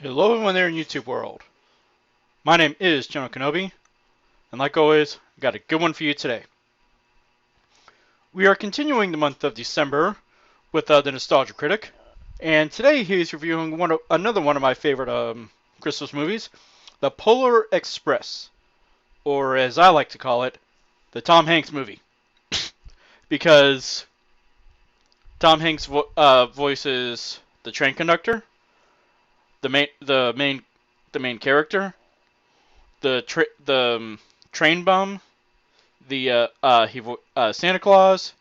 Hello everyone there in YouTube world. My name is General Kenobi, and like always, I got a good one for you today. We are continuing the month of December with the Nostalgia Critic, and today he's reviewing another one of my favorite Christmas movies, The Polar Express, or as I like to call it, the Tom Hanks movie, because Tom Hanks voices the train conductor, the main character, the train bum, Santa Claus,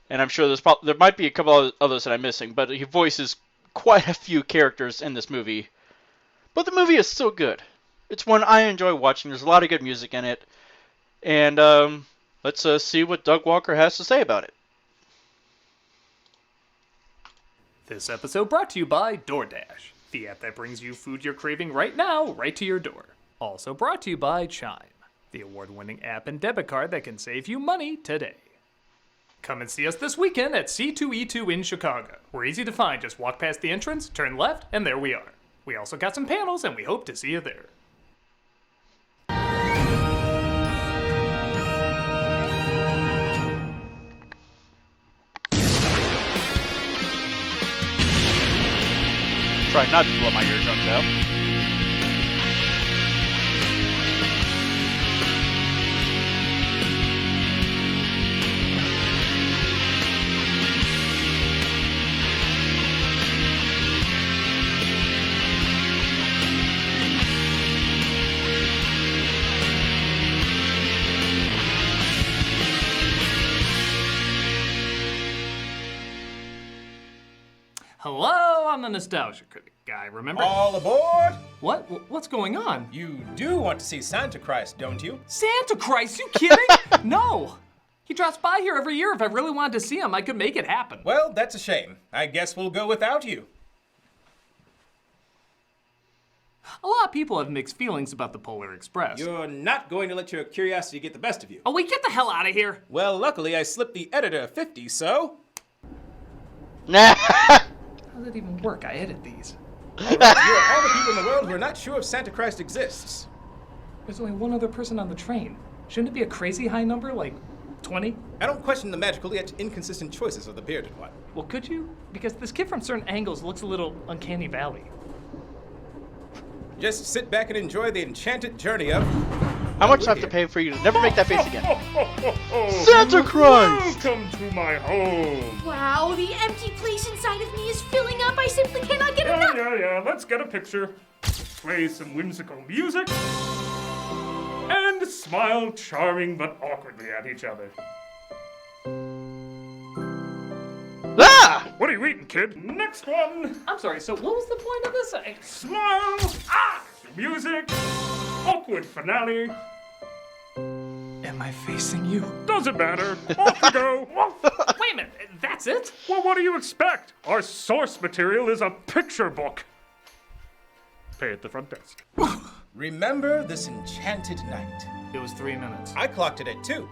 and I'm sure there might be a couple others that I'm missing, but he voices quite a few characters in this movie. But the movie is still good. It's one I enjoy watching. There's a lot of good music in it, and let's see what Doug Walker has to say about it. This episode brought to you by DoorDash, the app that brings you food you're craving right now, right to your door. Also brought to you by Chime, the award-winning app and debit card that can save you money today. Come and see us this weekend at C2E2 in Chicago. We're easy to find. Just walk past the entrance, turn left, and there we are. We also got some panels, and we hope to see you there. Try not to blow my eardrums out. Hello, I'm the Nostalgia Critic guy, remember? All aboard! What? What's going on? You do want to see Santa Christ, don't you? Santa Christ, you kidding? No! He drops by here every year. If I really wanted to see him, I could make it happen. Well, that's a shame. I guess we'll go without you. A lot of people have mixed feelings about the Polar Express. You're not going to let your curiosity get the best of you. Oh, wait, get the hell out of here! Well, luckily I slipped the editor 50, so... Nah. How does it even work? I edit these. You're all the people in the world who are not sure if Santa Christ exists. There's only one other person on the train. Shouldn't it be a crazy high number, like 20? I don't question the magical yet inconsistent choices of the bearded one. Well, could you? Because this kid from certain angles looks a little uncanny valley. Just sit back and enjoy the enchanted journey of... How much do I have to pay for you to never make that face again? Santa Christ! Welcome to my home. Wow, the empty place inside of me is filling up. I simply cannot get enough. Yeah, let's get a picture. Play some whimsical music. And smile charming but awkwardly at each other. Ah! What are you eating, kid? Next one. I'm sorry, so what was the point of this? Smile. Music. Awkward finale. Am I facing you? Doesn't matter. Off we go. Wait a minute, that's it? Well, what do you expect? Our source material is a picture book. Pay at the front desk. Remember this enchanted night. It was 3 minutes. I clocked it at 2.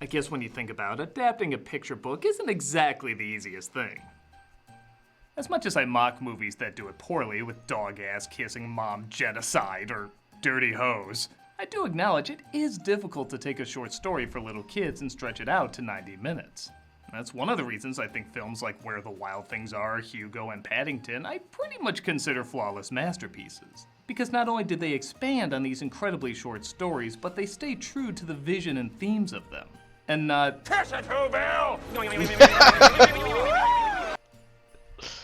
I guess when you think about it, adapting a picture book isn't exactly the easiest thing. As much as I mock movies that do it poorly with dog-ass kissing mom genocide or dirty hose, I do acknowledge it is difficult to take a short story for little kids and stretch it out to 90 minutes. That's one of the reasons I think films like Where the Wild Things Are, Hugo, and Paddington I pretty much consider flawless masterpieces. Because not only did they expand on these incredibly short stories, but they stay true to the vision and themes of them. And not, Kiss it, Whoville!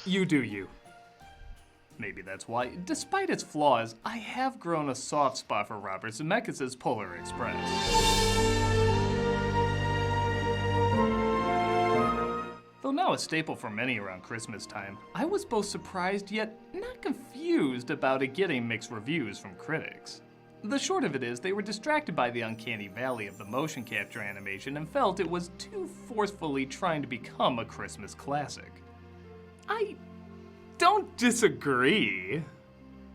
you do you. Maybe that's why, despite its flaws, I have grown a soft spot for Robert Zemeckis' Polar Express. Though now a staple for many around Christmas time, I was both surprised yet not confused about it getting mixed reviews from critics. The short of it is, they were distracted by the uncanny valley of the motion capture animation and felt it was too forcefully trying to become a Christmas classic. I don't disagree.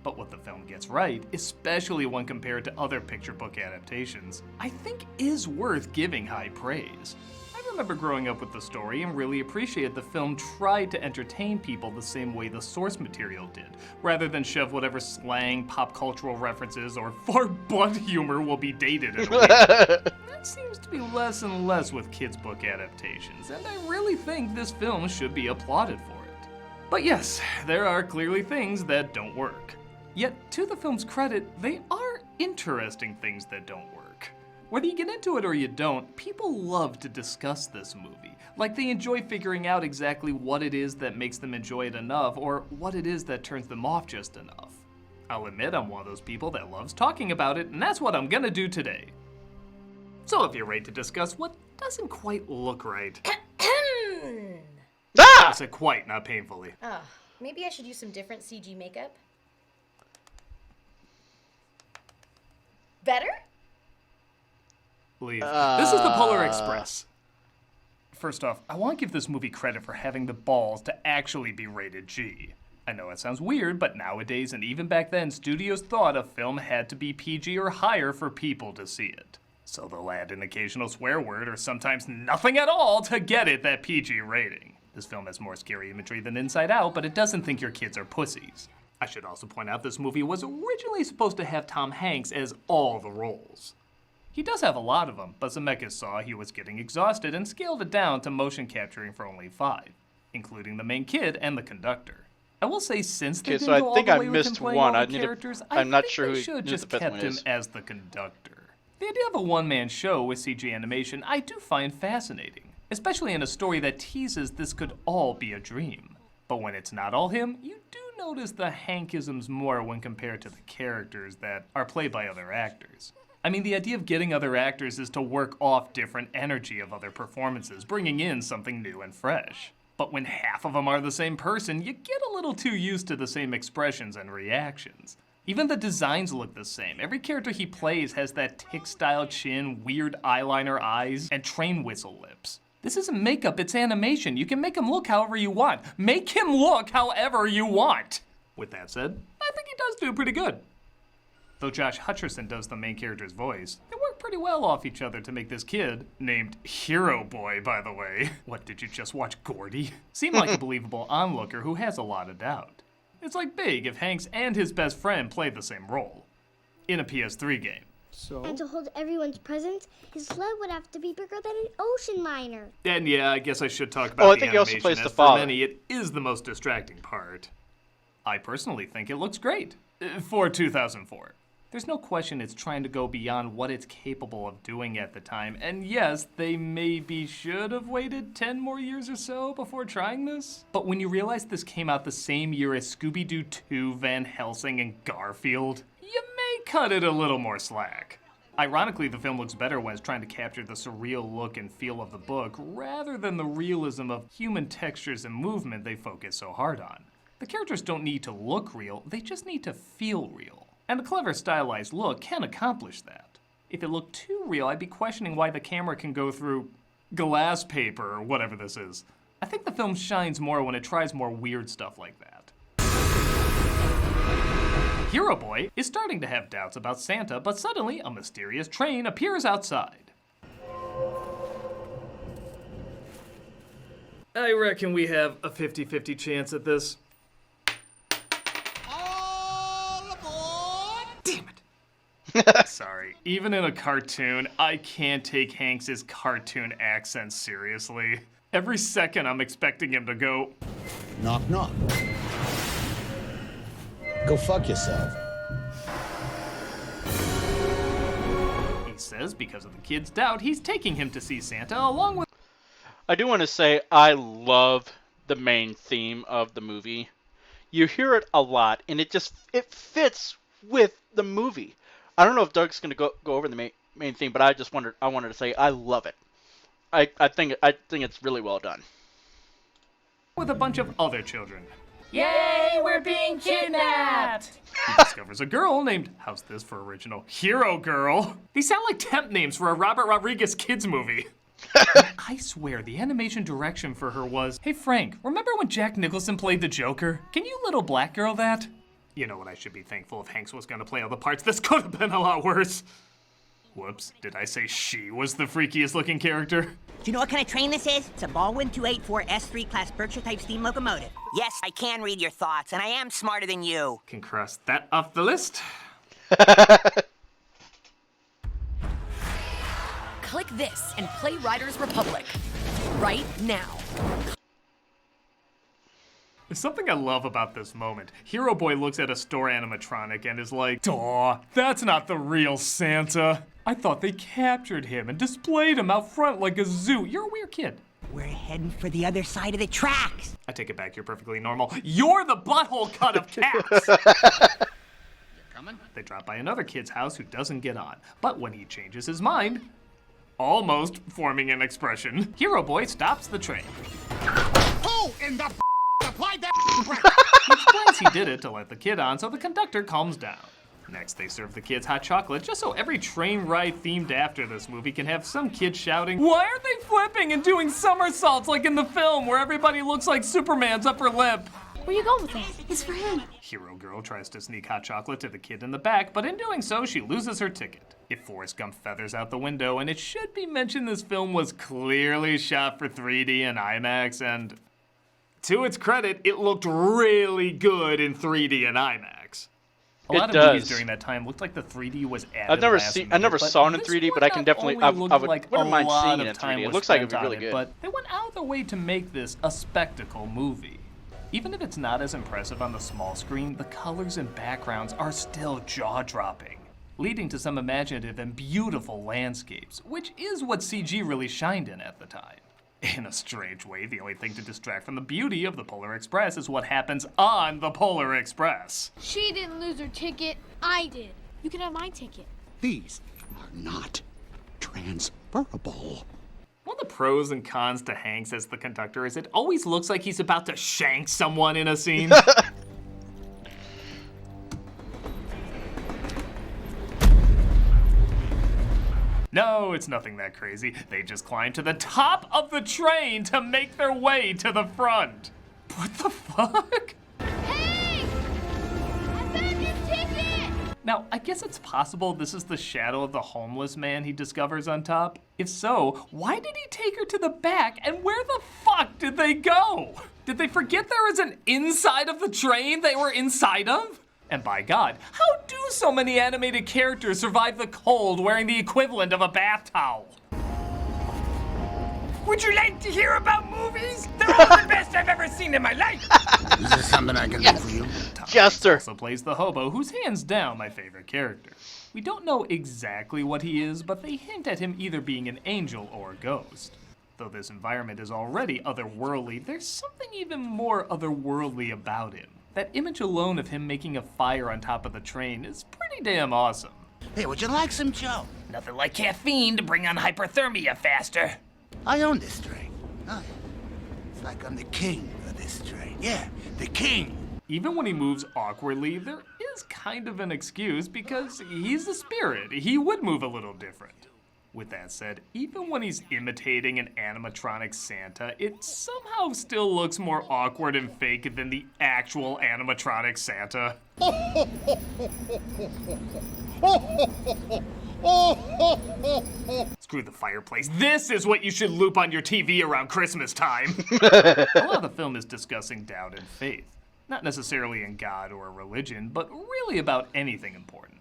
But what the film gets right, especially when compared to other picture book adaptations, I think is worth giving high praise. I remember growing up with the story and really appreciate the film tried to entertain people the same way the source material did, rather than shove whatever slang, pop cultural references, or far butt humor will be dated in a way. That seems to be less and less with kids' book adaptations, and I really think this film should be applauded for it. But yes, there are clearly things that don't work. Yet, to the film's credit, they are interesting things that don't work. Whether you get into it or you don't, people love to discuss this movie. Like they enjoy figuring out exactly what it is that makes them enjoy it enough, or what it is that turns them off just enough. I'll admit I'm one of those people that loves talking about it, and that's what I'm gonna do today. So if you're ready to discuss what doesn't quite look right. I said quite, not painfully. Oh, maybe I should use some different CG makeup. Better? Leave. This is the Polar Express. First off, I want to give this movie credit for having the balls to actually be rated G. I know it sounds weird, but nowadays and even back then, studios thought a film had to be PG or higher for people to see it. So they'll add an occasional swear word or sometimes nothing at all to get it that PG rating. This film has more scary imagery than Inside Out, but it doesn't think your kids are pussies. I should also point out this movie was originally supposed to have Tom Hanks as all the roles. He does have a lot of them, but Zemeckis saw he was getting exhausted and scaled it down to motion capturing for only 5, including the main kid and the conductor. I will say since they Okay, didn't so I go all think the I way with him missed playing one. all I the need to- characters, I'm not think sure they who should the just fifth kept one him is. as the conductor. The idea of a one-man show with CG animation I do find fascinating, especially in a story that teases this could all be a dream. But when it's not all him, you do notice the Hankisms more when compared to the characters that are played by other actors. I mean, the idea of getting other actors is to work off different energy of other performances, bringing in something new and fresh. But when half of them are the same person, you get a little too used to the same expressions and reactions. Even the designs look the same. Every character he plays has that tick-style chin, weird eyeliner eyes, and train whistle lips. This isn't makeup, it's animation. You can make him look however you want. Make him look however you want! With that said, I think he does do pretty good. Though Josh Hutcherson does the main character's voice, they work pretty well off each other to make this kid, named Hero Boy, by the way. What, did you just watch Gordy? Seem like a believable onlooker who has a lot of doubt. It's like Big if Hanks and his best friend played the same role. In a PS3 game. And to hold everyone's presents, his sled would have to be bigger than an ocean liner. And yeah, I guess I should talk about Oh, I the think he also animation, plays as the for father. many, it is the most distracting part. I personally think it looks great. For 2004. There's no question it's trying to go beyond what it's capable of doing at the time, and yes, they maybe should have waited 10 more years or so before trying this. But when you realize this came out the same year as Scooby-Doo 2, Van Helsing, and Garfield, you may cut it a little more slack. Ironically, the film looks better when it's trying to capture the surreal look and feel of the book, rather than the realism of human textures and movement they focus so hard on. The characters don't need to look real, they just need to feel real. And a clever stylized look can accomplish that. If it looked too real, I'd be questioning why the camera can go through glass paper or whatever this is. I think the film shines more when it tries more weird stuff like that. Hero Boy is starting to have doubts about Santa, but suddenly a mysterious train appears outside. I reckon we have a 50-50 chance at this. Sorry, even in a cartoon, I can't take Hanks' cartoon accent seriously. Every second I'm expecting him to go, Knock, knock. Go fuck yourself. he says because of the kid's doubt, he's taking him to see Santa along with... I do want to say I love the main theme of the movie. You hear it a lot, and it fits with the movie. I don't know if Doug's going to go over the main theme, but I wanted to say I love it. I think it's really well done. with a bunch of other children. Yay, we're being kidnapped! He discovers a girl named, how's this for original, Hero Girl. These sound like temp names for a Robert Rodriguez kids movie. I swear, the animation direction for her was, hey Frank, remember when Jack Nicholson played the Joker? Can you little black girl that? You know what, I should be thankful if Hanks was gonna play all the parts. This could have been a lot worse. Whoops, did I say she was the freakiest looking character? Do you know what kind of train this is? It's a Baldwin 284 S3 class Berkshire-type steam locomotive. Yes, I can read your thoughts, and I am smarter than you. Can cross that off the list. Click this and play Riders Republic. Right now. There's something I love about this moment. Hero Boy looks at a store animatronic and is like, "Aw, that's not the real Santa. I thought they captured him and displayed him out front like a zoo. You're a weird kid." We're heading for the other side of the tracks. I take it back, you're perfectly normal. You're the butthole cut of cats! They drop by another kid's house who doesn't get on. But when he changes his mind, almost forming an expression, Hero Boy stops the train. Who in the applied that He explains he did it to let the kid on so the conductor calms down. Next, they serve the kids hot chocolate just so every train ride themed after this movie can have some kid shouting, "Why aren't they flipping and doing somersaults like in the film where everybody looks like Superman's upper lip?" Where you going with that? It's for him. Hero Girl tries to sneak hot chocolate to the kid in the back, but in doing so, she loses her ticket. If Forrest Gump feathers out the window, and it should be mentioned this film was clearly shot for 3D and IMAX, and to its credit, it looked really good in 3D and IMAX. A lot of movies during that time looked like the 3D was added. I never saw it in 3D, but I can definitely. I wouldn't mind seeing it in 3D. It looks like it'd be really good. But they went out of their way to make this a spectacle movie. Even if it's not as impressive on the small screen, the colors and backgrounds are still jaw-dropping, leading to some imaginative and beautiful landscapes, which is what CG really shined in at the time. In a strange way, the only thing to distract from the beauty of the Polar Express is what happens on the Polar Express. She didn't lose her ticket. I did. You can have my ticket. These are not transferable. One of the pros and cons to Hanks as the conductor is it always looks like he's about to shank someone in a scene. No, it's nothing that crazy. They just climb to the top of the train to make their way to the front. What the fuck? Hey! I found your ticket! Now, I guess it's possible this is the shadow of the homeless man he discovers on top. If so, why did he take her to the back, and where the fuck did they go? Did they forget there was an inside of the train they were inside of? And by God, how do so many animated characters survive the cold wearing the equivalent of a bath towel? Would you like to hear about movies? They're all the best I've ever seen in my life! Is there something I can do for you? Jester also plays the hobo, who's hands down my favorite character. We don't know exactly what he is, but they hint at him either being an angel or a ghost. Though this environment is already otherworldly, there's something even more otherworldly about him. That image alone of him making a fire on top of the train is pretty damn awesome. Hey, would you like some Joe? Nothing like caffeine to bring on hyperthermia faster. I own this train. Oh, it's like I'm the king of this train. Yeah, the king. Even when he moves awkwardly, there is kind of an excuse because he's a spirit. He would move a little different. With that said, even when he's imitating an animatronic Santa, it somehow still looks more awkward and fake than the actual animatronic Santa. Screw the fireplace. This is what you should loop on your TV around Christmas time. A lot of the film is discussing doubt and faith. Not necessarily in God or a religion, but really about anything important.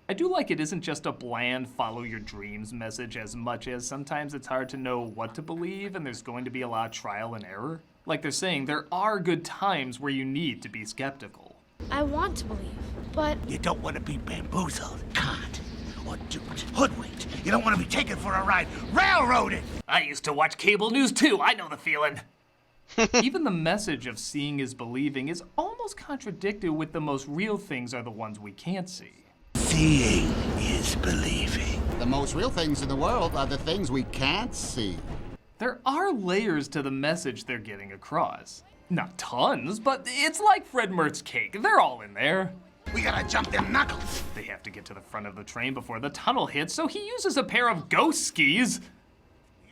I do like it isn't just a bland follow your dreams message as much as sometimes it's hard to know what to believe and there's going to be a lot of trial and error. Like they're saying, there are good times where you need to be skeptical. I want to believe, but You don't want to be bamboozled, caught, or duped, hoodwinked. You don't want to be taken for a ride, railroaded. I used to watch cable news too. I know the feeling. Even the message of seeing is believing is almost contradicted with the most real things are the ones we can't see. Seeing is believing. The most real things in the world are the things we can't see. There are layers to the message they're getting across. Not tons, but it's like Fred Mertz's cake. They're all in there. We gotta jump them knuckles. They have to get to the front of the train before the tunnel hits, so he uses a pair of ghost skis,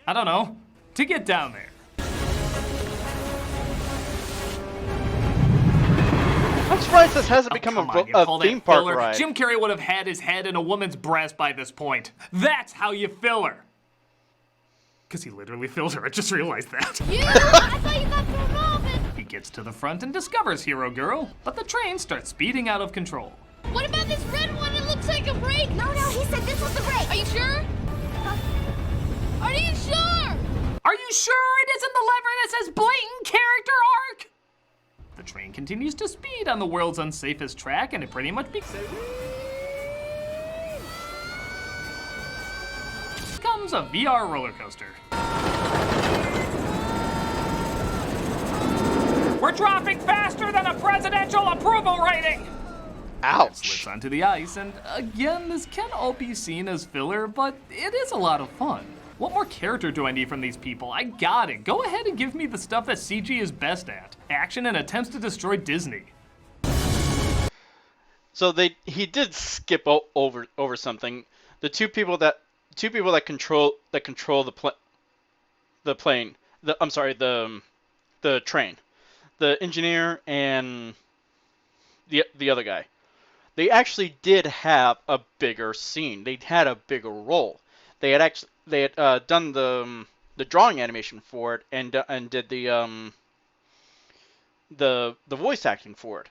I don't know, to get down there. I'm surprised this hasn't become Come on, you a call theme that park filler? ride. Jim Carrey would have had his head in a woman's breast by this point. That's how you filler. Because he literally filled her. I just realized that. You! I thought you got thrown off it! He gets to the front and discovers Hero Girl, but the train starts speeding out of control. What about this red one? It looks like a brake! No, he said this was the brake! Are you sure? Are you sure? Are you sure it isn't the lever that says blatant character arc? The train continues to speed on the world's unsafest track, and it pretty much becomes a VR roller coaster. We're dropping faster than a presidential approval rating! Ouch. It slips onto the ice, and again, this can all be seen as filler, but it is a lot of fun. What more character do I need from these people? I got it. Go ahead and give me the stuff that CG is best at. Action and attempts to destroy Disney. So he did skip over something. The two people that control the plane. The train. The engineer and the other guy. They actually did have a bigger scene. They had a bigger role. They had done the drawing animation for it and did the voice acting for it.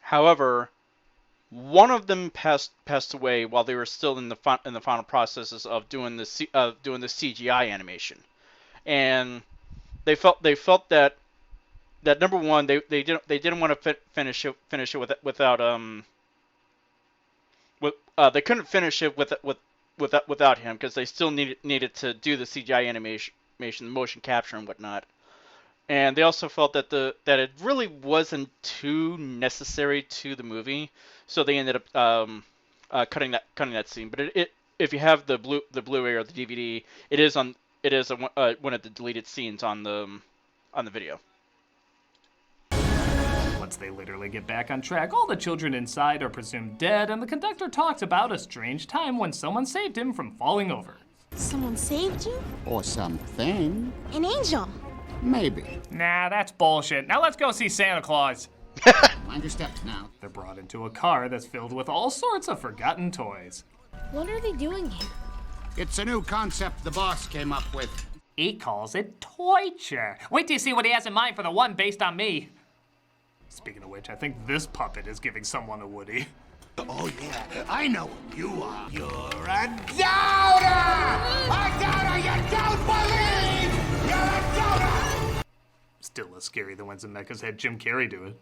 However, one of them passed away while they were still in the final processes of doing the CGI animation, and they felt that number one they didn't want to finish it without they couldn't finish it without him because they still needed to do the CGI animation, motion capture and whatnot. And they also felt that it really wasn't too necessary to the movie, so they ended up cutting that scene. But if you have the Blu-ray or the DVD, it is one of the deleted scenes on the video. Once they literally get back on track, all the children inside are presumed dead, and the conductor talks about a strange time when someone saved him from falling over. Someone saved you? Or something. An angel. Maybe. Nah, that's bullshit. Now let's go see Santa Claus. Mind your steps now. They're brought into a car that's filled with all sorts of forgotten toys. What are they doing here? It's a new concept the boss came up with. He calls it Toyture. Wait till you see what he has in mind for the one based on me. Speaking of which, I think this puppet is giving someone a Woody. Oh, yeah, I know what you are. You're a doubter! A doubter! You don't believe! You're a doubter! Still less scary than when Zemeckis had Jim Carrey do it.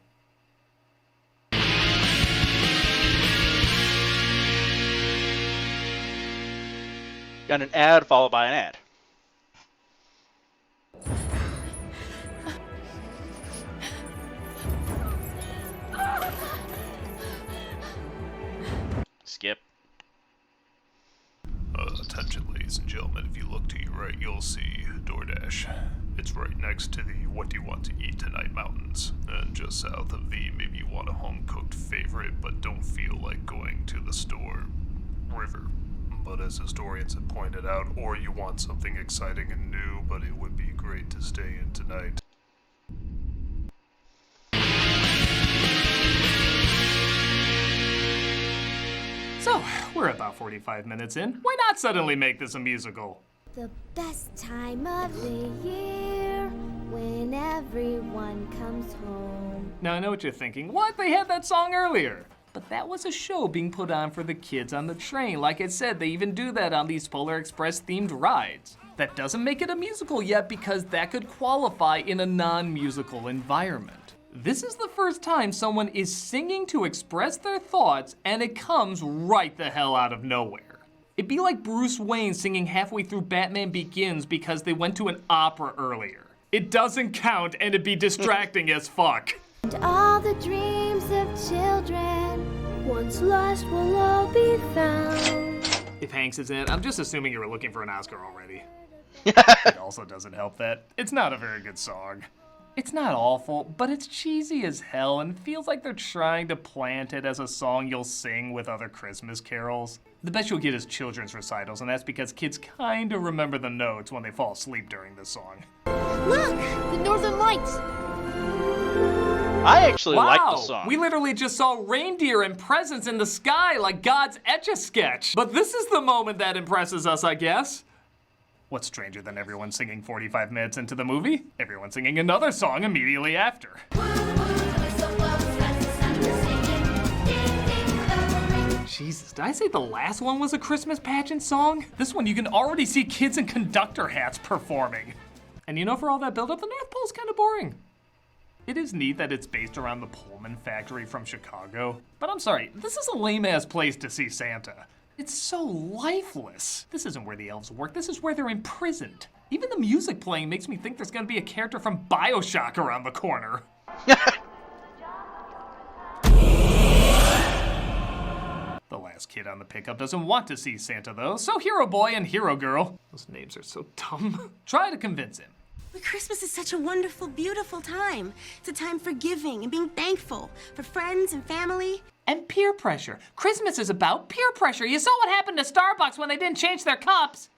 Got an ad followed by an ad. Skip. Attention, ladies and gentlemen, if you look to your right, you'll see DoorDash. It's right next to the What Do You Want to Eat Tonight mountains. And just south of the maybe you want a home-cooked favorite but don't feel like going to the store river. But as historians have pointed out, or you want something exciting and new, but it would be great to stay in tonight. So, we're about 45 minutes in. Why not suddenly make this a musical? The best time of the year when everyone comes home. Now, I know what you're thinking. What? They had that song earlier. But that was a show being put on for the kids on the train. Like I said, they even do that on these Polar Express themed rides. That doesn't make it a musical yet because that could qualify in a non-musical environment. This is the first time someone is singing to express their thoughts and it comes right the hell out of nowhere. It'd be like Bruce Wayne singing halfway through Batman Begins because they went to an opera earlier. It doesn't count and it'd be distracting as fuck. And all the dreams of children, once lost, will all be found. If Hanks is in it, I'm just assuming you were looking for an Oscar already. It also doesn't help that it's not a very good song. It's not awful, but it's cheesy as hell and feels like they're trying to plant it as a song you'll sing with other Christmas carols. The best you'll get is children's recitals, and that's because kids kinda remember the notes when they fall asleep during this song. Look, the Northern Lights. I actually like the Wow, song. we literally just saw reindeer and presents in the sky like God's Etch-a-Sketch. But this is the moment that impresses us, I guess. What's stranger than everyone singing 45 minutes into the movie? Everyone singing another song immediately after. Jesus, did I say the last one was a Christmas pageant song? This one you can already see kids in conductor hats performing. And you know, for all that build-up, the North Pole's kind of boring. It is neat that it's based around the Pullman factory from Chicago, but I'm sorry, this is a lame-ass place to see Santa. It's so lifeless. This isn't where the elves work, this is where they're imprisoned. Even the music playing makes me think there's gonna be a character from BioShock around the corner. The last kid on the pickup doesn't want to see Santa though, so Hero Boy and Hero Girl, those names are so dumb, try to convince him. But Christmas is such a wonderful, beautiful time. It's a time for giving and being thankful for friends and family. And peer pressure. Christmas is about peer pressure. You saw what happened to Starbucks when they didn't change their cups.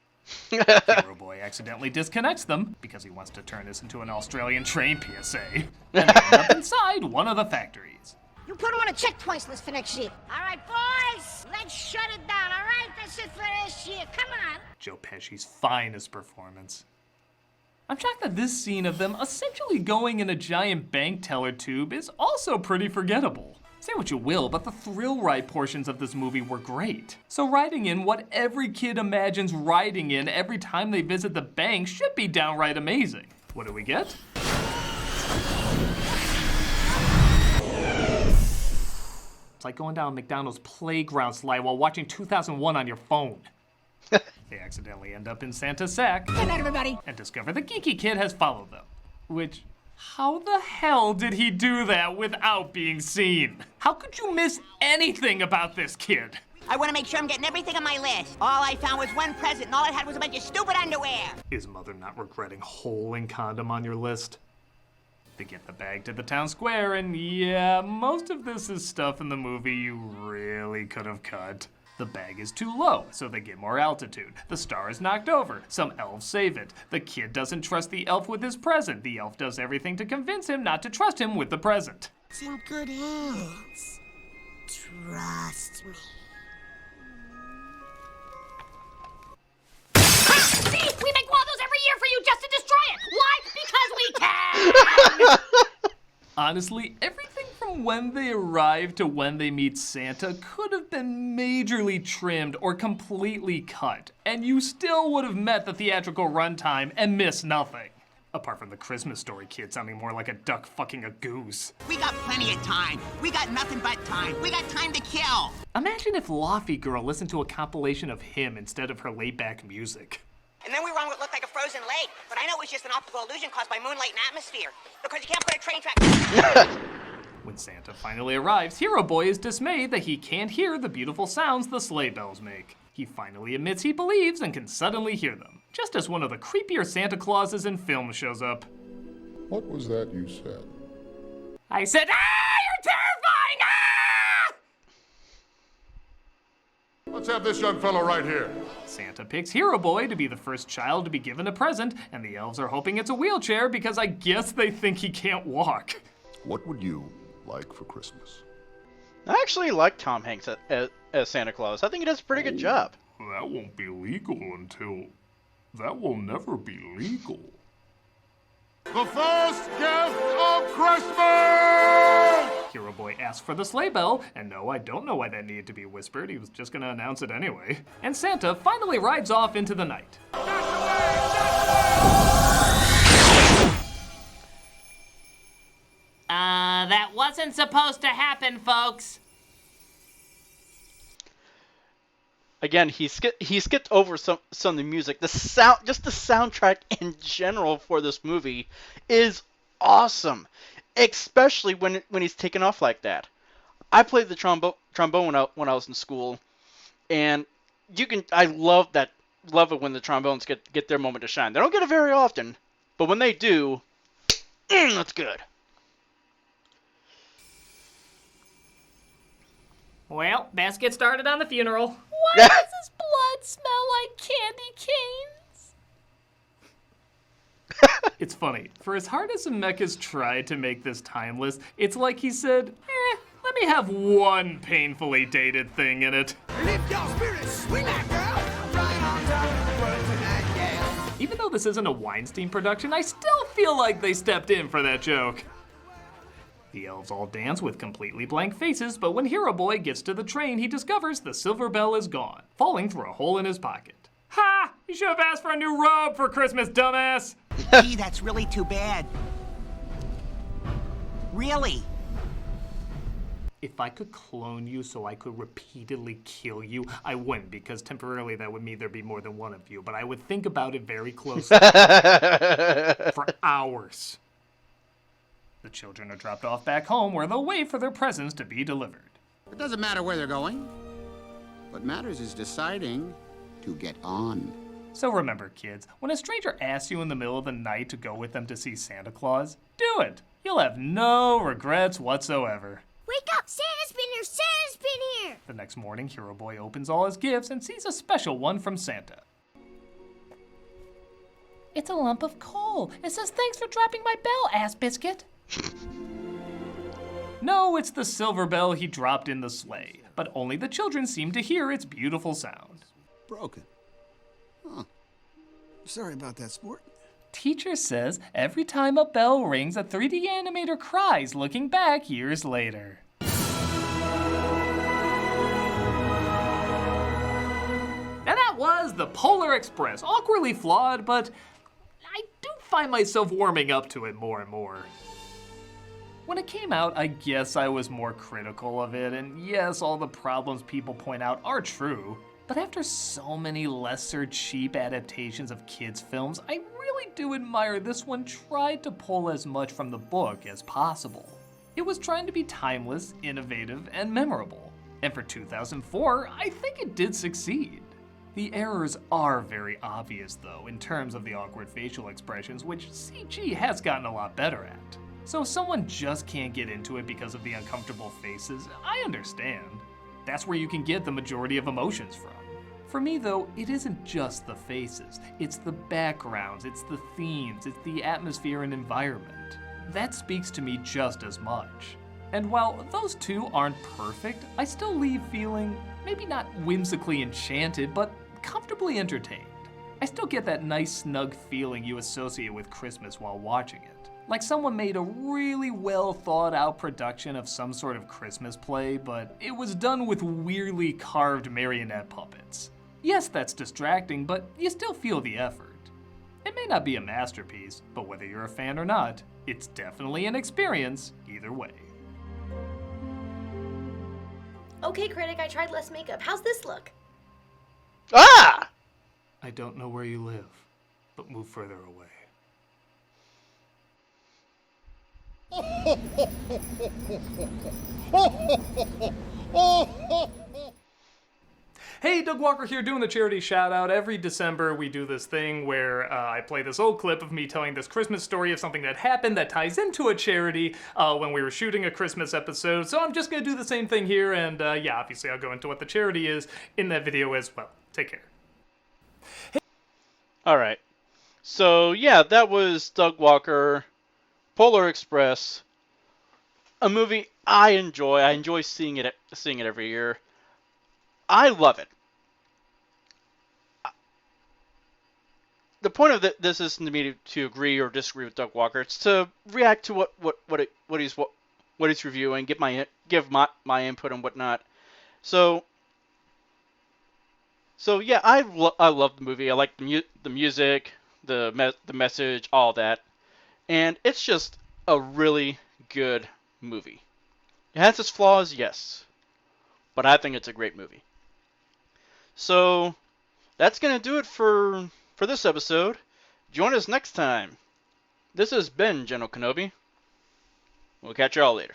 Hero Boy accidentally disconnects them because he wants to turn this into an Australian train PSA. And they end up inside one of the factories. You put him on a check twice list for next year. All right, boys, let's shut it down, all right? That's it for this year. Come on. Joe Pesci's finest performance. I'm shocked that this scene of them essentially going in a giant bank teller tube is also pretty forgettable. Say what you will, but the thrill ride portions of this movie were great. So riding in what every kid imagines riding in every time they visit the bank should be downright amazing. What do we get? It's like going down McDonald's playground slide while watching 2001 on your phone. They accidentally end up in Santa's sack. Good night, everybody. And discover the geeky kid has followed them. Which, how the hell did he do that without being seen? How could you miss anything about this kid? I want to make sure I'm getting everything on my list. All I found was one present, and all I had was a bunch of stupid underwear. Is Mother not regretting holing condom on your list? They get the bag to the town square, and yeah, most of this is stuff in the movie you really could have cut. The bag is too low, so they get more altitude. The star is knocked over. Some elves save it. The kid doesn't trust the elf with his present. The elf does everything to convince him not to trust him with the present. It's in good hands. Trust me. See, we make one of those every year for you just to destroy it. Why? Because we can. Honestly, everything from when they arrive to when they meet Santa could have been majorly trimmed or completely cut, and you still would have met the theatrical runtime and missed nothing. Apart from the Christmas Story kid sounding more like a duck fucking a goose. We got plenty of time. We got nothing but time. We got time to kill. Imagine if Laffy Girl listened to a compilation of him instead of her laid-back music. And then we were on what looked like a frozen lake, but I know it was just an optical illusion caused by moonlight and atmosphere. Because you can't put a train track. When Santa finally arrives, Hero Boy is dismayed that he can't hear the beautiful sounds the sleigh bells make. He finally admits he believes and can suddenly hear them, just as one of the creepier Santa Clauses in film shows up. What was that you said? I said, you're terrifying! Let's have this young fellow right here. Santa picks Hero Boy to be the first child to be given a present, and the elves are hoping it's a wheelchair because I guess they think he can't walk. What would you like for Christmas? I actually like Tom Hanks as Santa Claus. I think he does a pretty good job. That won't be legal until... That will never be legal. The first gift of Christmas! Hero Boy asks for the sleigh bell, and no, I don't know why that needed to be whispered. He was just gonna announce it anyway. And Santa finally rides off into the night. That wasn't supposed to happen, folks. Again, he skipped over some of the music. The soundtrack in general for this movie is awesome, especially when he's taken off like that. I played the trombone when I was in school, and I love it when the trombones get their moment to shine. They don't get it very often, but when they do, that's good. Well, best get started on the funeral. Why does his blood smell like candy canes? It's funny, for as hard as Zemeckis tried to make this timeless, it's like he said, let me have one painfully dated thing in it. Lift your spirits, swing that girl, right on top of the world tonight, yeah. Even though this isn't a Weinstein production, I still feel like they stepped in for that joke. The elves all dance with completely blank faces, but when Hero Boy gets to the train, he discovers the silver bell is gone, falling through a hole in his pocket. Ha! You should have asked for a new robe for Christmas, dumbass! Gee, that's really too bad. Really? If I could clone you so I could repeatedly kill you, I wouldn't, because temporarily that would mean there'd be more than one of you, but I would think about it very closely. For hours. The children are dropped off back home where they'll wait for their presents to be delivered. It doesn't matter where they're going. What matters is deciding to get on. So remember, kids, when a stranger asks you in the middle of the night to go with them to see Santa Claus, do it. You'll have no regrets whatsoever. Wake up! Santa's been here! Santa's been here! The next morning, Hero Boy opens all his gifts and sees a special one from Santa. It's a lump of coal. It says, "Thanks for dropping my bell, ass biscuit." No, it's the silver bell he dropped in the sleigh, but only the children seem to hear its beautiful sound. Broken. Huh. Sorry about that, sport. Teacher says every time a bell rings, a 3D animator cries, looking back years later. Now that was The Polar Express. Awkwardly flawed, but I do find myself warming up to it more and more. When it came out, I guess I was more critical of it, and yes, all the problems people point out are true. But after so many lesser cheap adaptations of kids' films, I really do admire this one tried to pull as much from the book as possible. It was trying to be timeless, innovative, and memorable. And for 2004, I think it did succeed. The errors are very obvious though, in terms of the awkward facial expressions, which CG has gotten a lot better at. So if someone just can't get into it because of the uncomfortable faces, I understand. That's where you can get the majority of emotions from. For me though, it isn't just the faces, it's the backgrounds, it's the themes, it's the atmosphere and environment. That speaks to me just as much. And while those two aren't perfect, I still leave feeling, maybe not whimsically enchanted, but comfortably entertained. I still get that nice snug feeling you associate with Christmas while watching it. Like someone made a really well thought out production of some sort of Christmas play, but it was done with weirdly carved marionette puppets. Yes, that's distracting, but you still feel the effort. It may not be a masterpiece, but whether you're a fan or not, it's definitely an experience either way. Okay, critic, I tried less makeup. How's this look? Ah! I don't know where you live, but move further away. Hey, Doug Walker here doing the charity shout out. Every December we do this thing where I play this old clip of me telling this Christmas story of something that happened that ties into a charity when we were shooting a Christmas episode. So I'm just going to do the same thing here, and yeah, obviously I'll go into what the charity is in that video as well. Take care. Alright. So yeah, that was Doug Walker, Polar Express. A movie I enjoy. I enjoy seeing it every year. I love it. The point of this isn't to me to agree or disagree with Doug Walker. It's to react to what he's reviewing, give my input and whatnot. So yeah, I love the movie. I like the music, the message, all that, and it's just a really good movie. It has its flaws, yes, but I think it's a great movie. So that's gonna do it for this episode. Join us next time. This has been General Kenobi. We'll catch y'all later.